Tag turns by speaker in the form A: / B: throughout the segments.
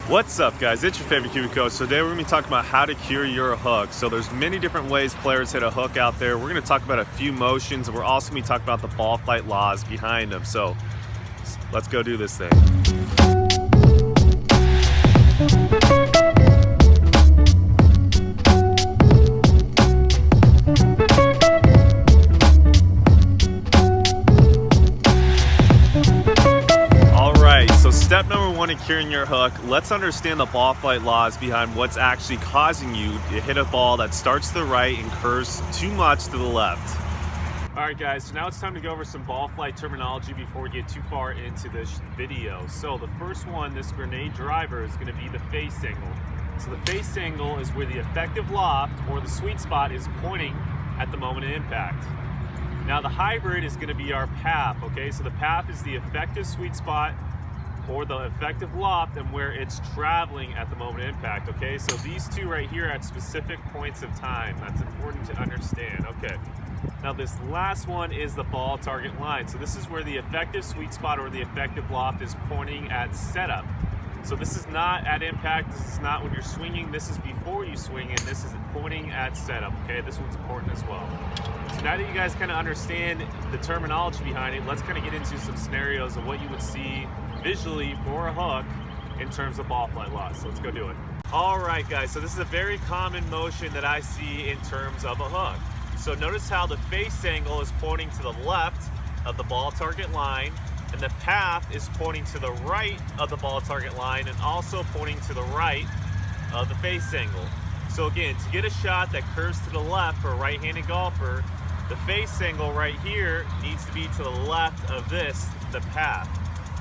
A: What's up, guys? It's your favorite Kiwicoach. Today we're going to be talking about how to cure your hook. So there's many different ways players hit a hook out there. We're going to talk about a few motions, and we're also going to be talking about the ball flight laws behind them. So let's go do this thing. Step number one in curing your hook, let's understand the ball flight laws behind what's actually causing you to hit a ball that starts to the right and curves too much to the left. All right, guys, so now it's time to go over some ball flight terminology before we get too far into this video. So the first one, this grenade driver, is going to be the face angle. So the face angle is where the effective loft or the sweet spot is pointing at the moment of impact. Now the hybrid is going to be our path, okay? So the path is the effective sweet spot or the effective loft and where it's traveling at the moment of impact, okay? So these two right here at specific points of time. That's important to understand, okay? Now this last one is the ball target line. So this is where the effective sweet spot or the effective loft is pointing at setup. So this is not at impact, this is not when you're swinging, this is before you swing, and this is pointing at setup, okay? This one's important as well. So now that you guys kind of understand the terminology behind it, let's kind of get into some scenarios of what you would see visually for a hook in terms of ball flight laws. So let's go do it. All right, guys, so this is a very common motion that I see in terms of a hook. So notice how the face angle is pointing to the left of the ball target line, and the path is pointing to the right of the ball target line and also pointing to the right of the face angle. So again, to get a shot that curves to the left for a right-handed golfer, the face angle right here needs to be to the left of this, the path.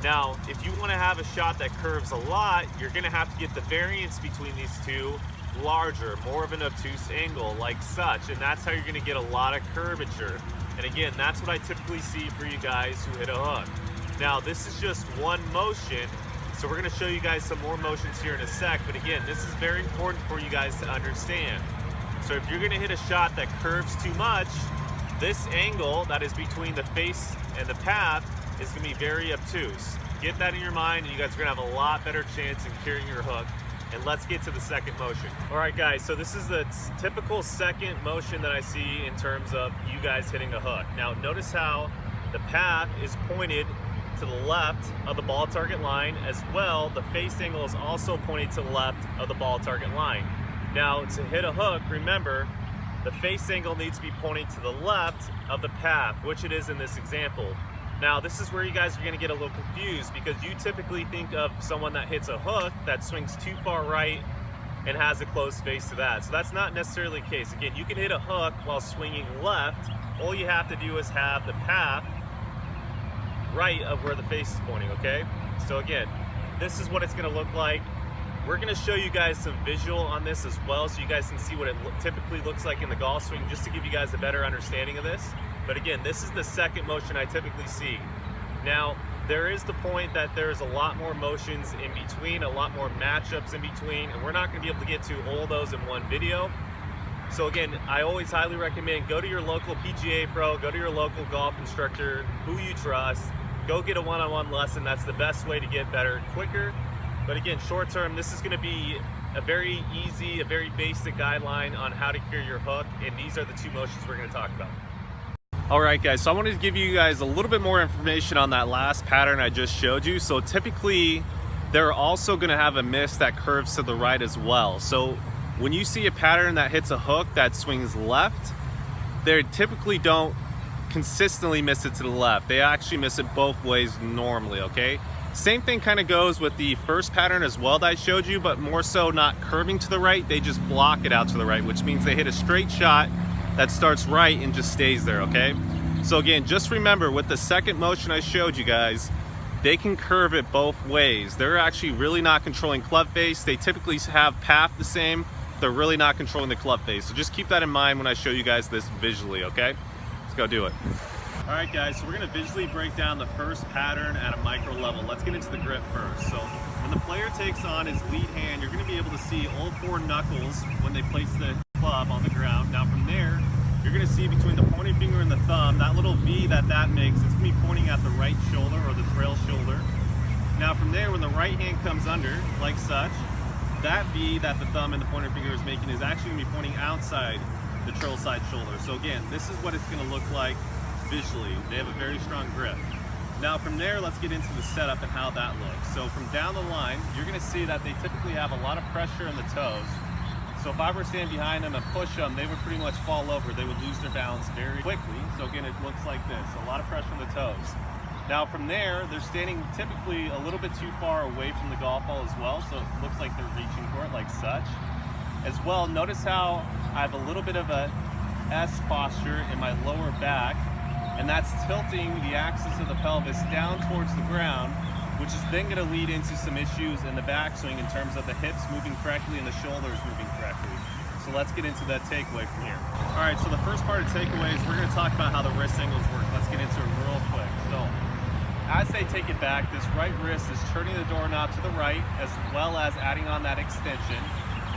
A: Now, if you want to have a shot that curves a lot, you're going to have to get the variance between these two larger, more of an obtuse angle like such, and that's how you're going to get a lot of curvature. And again, that's what I typically see for you guys who hit a hook. Now, this is just one motion, so we're going to show you guys some more motions here in a sec, but again, this is very important for you guys to understand. So if you're going to hit a shot that curves too much, this angle that is between the face and the path is going to be very obtuse. Get that in your mind, and you guys are going to have a lot better chance in curing your hook. And let's get to the second motion. All right, guys, so this is the typical second motion that I see in terms of you guys hitting a hook. Now, notice how the path is pointed to the left of the ball target line, as well the face angle is also pointed to the left of the ball target line. Now, to hit a hook, remember, the face angle needs to be pointing to the left of the path, which it is in this example. Now, this is where you guys are going to get a little confused, because you typically think of someone that hits a hook that swings too far right and has a close face to that. So that's not necessarily the case. Again, you can hit a hook while swinging left. All you have to do is have the path right of where the face is pointing, okay? So again, this is what it's going to look like. We're going to show you guys some visual on this as well, so you guys can see what it typically looks like in the golf swing, just to give you guys a better understanding of this. But again, this is the second motion I typically see. Now, there is the point that there's a lot more motions in between, a lot more matchups in between, and we're not going to be able to get to all those in one video. So again, I always highly recommend go to your local PGA pro, go to your local golf instructor, who you trust, go get a one-on-one lesson. That's the best way to get better quicker. But again, short term, this is going to be a very easy, a very basic guideline on how to cure your hook, and these are the two motions we're going to talk about. All right, guys, so I wanted to give you guys a little bit more information on that last pattern I just showed you. So typically, they're also going to have a miss that curves to the right as well. So when you see a pattern that hits a hook that swings left, they typically don't consistently miss it to the left. They actually miss it both ways normally, okay? Same thing kind of goes with the first pattern as well that I showed you, but more so not curving to the right. They just block it out to the right, which means they hit a straight shot that starts right and just stays there, okay? So again, just remember, with the second motion I showed you guys, they can curve it both ways. They're actually really not controlling club face. They typically have path the same. They're really not controlling the club face. So just keep that in mind when I show you guys this visually, okay? Let's go do it. All right, guys, so we're gonna visually break down the first pattern at a micro level. Let's get into the grip first. So when the player takes on his lead hand, you're gonna be able to see all four knuckles when they place the club on the ground. Now from there, you're going to see between the pointing finger and the thumb, that little V that makes, it's going to be pointing at the right shoulder or the trail shoulder. Now from there, when the right hand comes under, like such, that V that the thumb and the pointer finger is making is actually going to be pointing outside the trail side shoulder. So again, this is what it's going to look like visually. They have a very strong grip. Now from there, let's get into the setup and how that looks. So from down the line, you're going to see that they typically have a lot of pressure in the toes. So if I were to stand behind them and push them, they would pretty much fall over. They would lose their balance very quickly. So again, it looks like this, a lot of pressure on the toes. Now from there, they're standing typically a little bit too far away from the golf ball as well, so it looks like they're reaching for it like such. As well, notice how I have a little bit of a S posture in my lower back, and that's tilting the axis of the pelvis down towards the ground, which is then going to lead into some issues in the backswing in terms of the hips moving correctly and the shoulders moving correctly. So let's get into that takeaway from here. All right, so the first part of takeaways, we're going to talk about how the wrist angles work. Let's get into it real quick. So as they take it back, this right wrist is turning the doorknob to the right, as well as adding on that extension.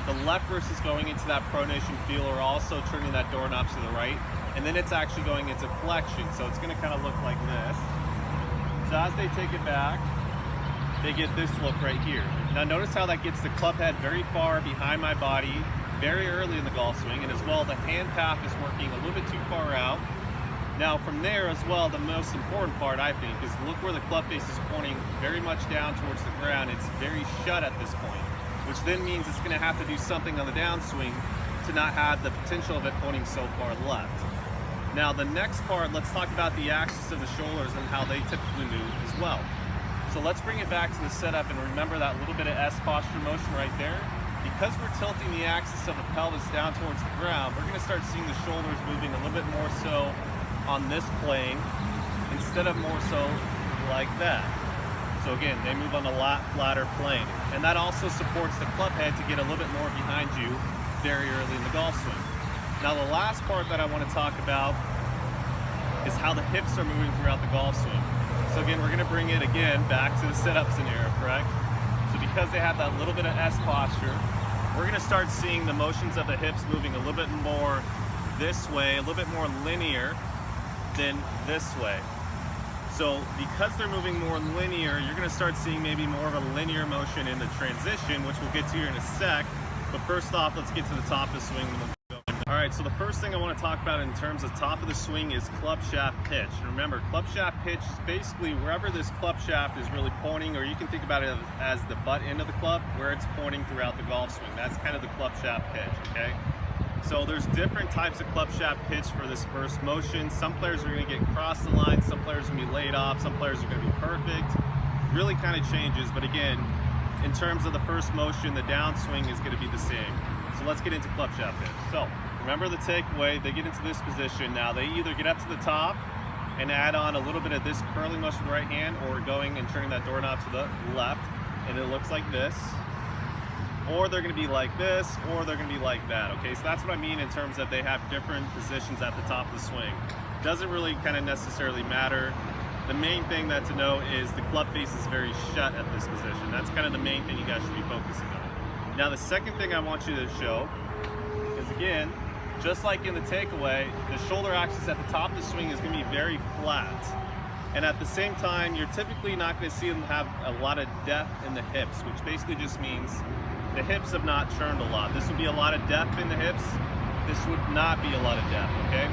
A: The left wrist is going into that pronation feel, or also turning that doorknob to the right, and then it's actually going into flexion. So it's going to kind of look like this. So as they take it back, they get this look right here. Now notice how that gets the club head very far behind my body very early in the golf swing, and as well the hand path is working a little bit too far out. Now from there as well, the most important part I think is look where the club face is pointing very much down towards the ground. It's very shut at this point, which then means it's going to have to do something on the downswing to not have the potential of it pointing so far left. Now the next part, let's talk about the axis of the shoulders and how they typically move as well. So let's bring it back to the setup and remember that little bit of S posture motion right there. Because we're tilting the axis of the pelvis down towards the ground, we're going to start seeing the shoulders moving a little bit more so on this plane instead of more so like that. So again, they move on a lot flatter plane. And that also supports the club head to get a little bit more behind you very early in the golf swing. Now the last part that I want to talk about is how the hips are moving throughout the golf swing. So again, we're going to bring it again back to the setup scenario, correct? So because they have that little bit of S posture, we're going to start seeing the motions of the hips moving a little bit more this way, a little bit more linear than this way. So because they're moving more linear, you're going to start seeing maybe more of a linear motion in the transition, which we'll get to here in a sec. But first off, let's get to the top of the swing. All right, so the first thing I want to talk about in terms of top of the swing is club shaft pitch. And remember, club shaft pitch is basically wherever this club shaft is really pointing, or you can think about it as the butt end of the club, where it's pointing throughout the golf swing. That's kind of the club shaft pitch, okay? So there's different types of club shaft pitch for this first motion. Some players are going to get across the line, some players are going to be laid off, some players are going to be perfect. Really kind of changes, but again, in terms of the first motion, the downswing is going to be the same. So let's get into club shaft pitch. So remember the takeaway, they get into this position. Now they either get up to the top and add on a little bit of this curling motion with the right hand, or going and turning that doorknob to the left, and it looks like this. Or they're going to be like this, or they're going to be like that, okay? So that's what I mean in terms of they have different positions at the top of the swing. Doesn't really kind of necessarily matter. The main thing that to know is the club face is very shut at this position. That's kind of the main thing you guys should be focusing on. Now the second thing I want you to show is, again, just like in the takeaway, the shoulder axis at the top of the swing is going to be very flat. And at the same time, you're typically not going to see them have a lot of depth in the hips, which basically just means the hips have not churned a lot. This would be a lot of depth in the hips. This would not be a lot of depth, okay?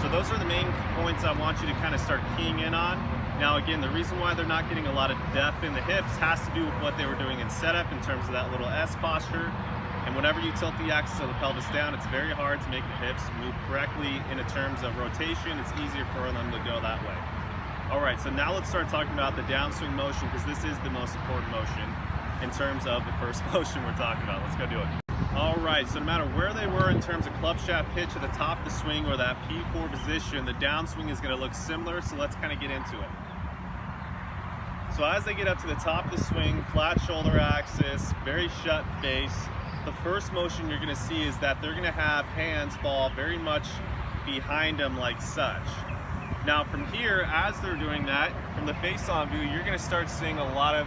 A: So those are the main points I want you to kind of start keying in on. Now again, the reason why they're not getting a lot of depth in the hips has to do with what they were doing in setup in terms of that little S posture. And whenever you tilt the axis of the pelvis down, it's very hard to make the hips move correctly in terms of rotation. It's easier for them to go that way. All right, so now let's start talking about the downswing motion, because this is the most important motion in terms of the first motion we're talking about. Let's go do it. All right, so no matter where they were in terms of club shaft pitch at the top of the swing or that P4 position, the downswing is going to look similar, so let's kind of get into it. So as they get up to the top of the swing, flat shoulder axis, very shut face, the first motion you're going to see is that they're going to have hands fall very much behind them like such. Now from here, as they're doing that, from the face-on view, you're going to start seeing a lot of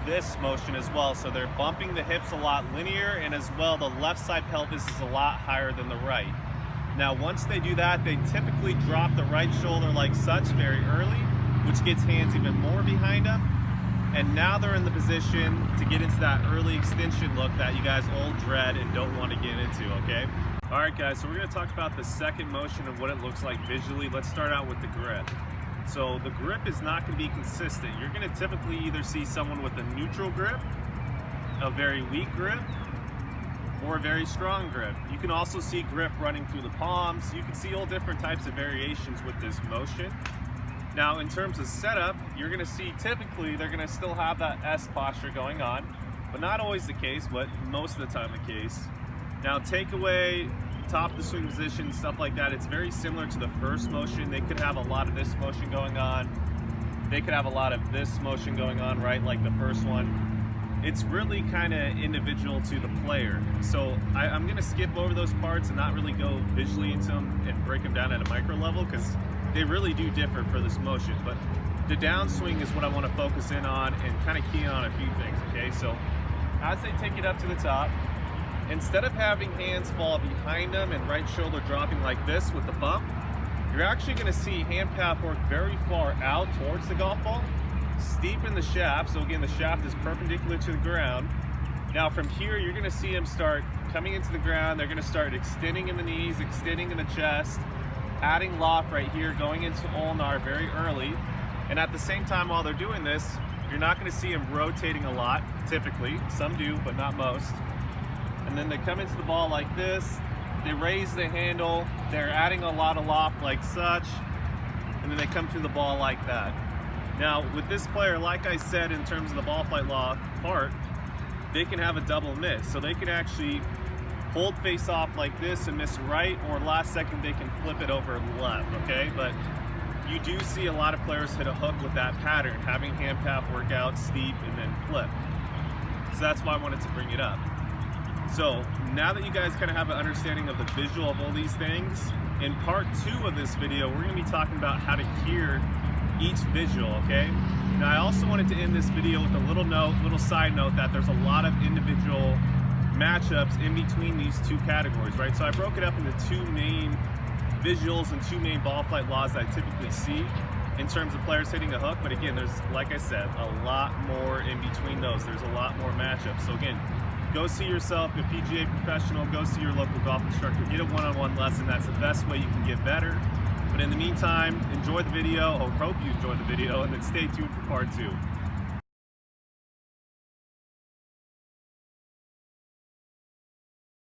A: this motion as well. So they're bumping the hips a lot linear, and as well the left side pelvis is a lot higher than the right. Now once they do that, they typically drop the right shoulder like such very early, which gets hands even more behind them. And now they're in the position to get into that early extension look that you guys all dread and don't want to get into, okay? All right, guys, so we're gonna talk about the second motion and what it looks like visually. Let's start out with the grip. So the grip is not gonna be consistent. You're gonna typically either see someone with a neutral grip, a very weak grip, or a very strong grip. You can also see grip running through the palms. You can see all different types of variations with this motion. Now, in terms of setup, you're gonna see typically they're gonna still have that S posture going on, but not always the case, but most of the time the case. Now, take away top of the swing position, stuff like that, it's very similar to the first motion. They could have a lot of this motion going on. They could have a lot of this motion going on, right, like the first one. It's really kind of individual to the player. So I'm gonna skip over those parts and not really go visually into them and break them down at a micro level, because they really do differ for this motion. But the downswing is what I want to focus in on and kind of key on a few things, okay? So as they take it up to the top, instead of having hands fall behind them and right shoulder dropping like this with the bump, you're actually going to see hand path work very far out towards the golf ball, steepen the shaft. So again, the shaft is perpendicular to the ground. Now from here, you're going to see them start coming into the ground. They're going to start extending in the knees, extending in the chest, adding loft right here, going into ulnar very early. And at the same time while they're doing this, you're not going to see them rotating a lot, typically. Some do, but not most. And then they come into the ball like this, they raise the handle, they're adding a lot of loft like such, and then they come through the ball like that. Now with this player, like I said, in terms of the ball flight law part, they can have a double miss. So they can actually hold face off like this and miss right, or last second they can flip it over left, okay? But you do see a lot of players hit a hook with that pattern, having hand path work out, steep, and then flip. So that's why I wanted to bring it up. So now that you guys kind of have an understanding of the visual of all these things, in part 2 of this video, we're gonna be talking about how to hear each visual, okay? Now I also wanted to end this video with a little side note that there's a lot of individual matchups in between these two categories, right? So I broke it up into 2 main visuals and 2 main ball flight laws that I typically see in terms of players hitting a hook. But again, there's, like I said, a lot more in between those. There's a lot more matchups. So again, go see yourself a PGA professional, go see your local golf instructor, get a one-on-one lesson. That's the best way you can get better. But in the meantime, enjoy the video, or hope you enjoy the video, and then stay tuned for part 2.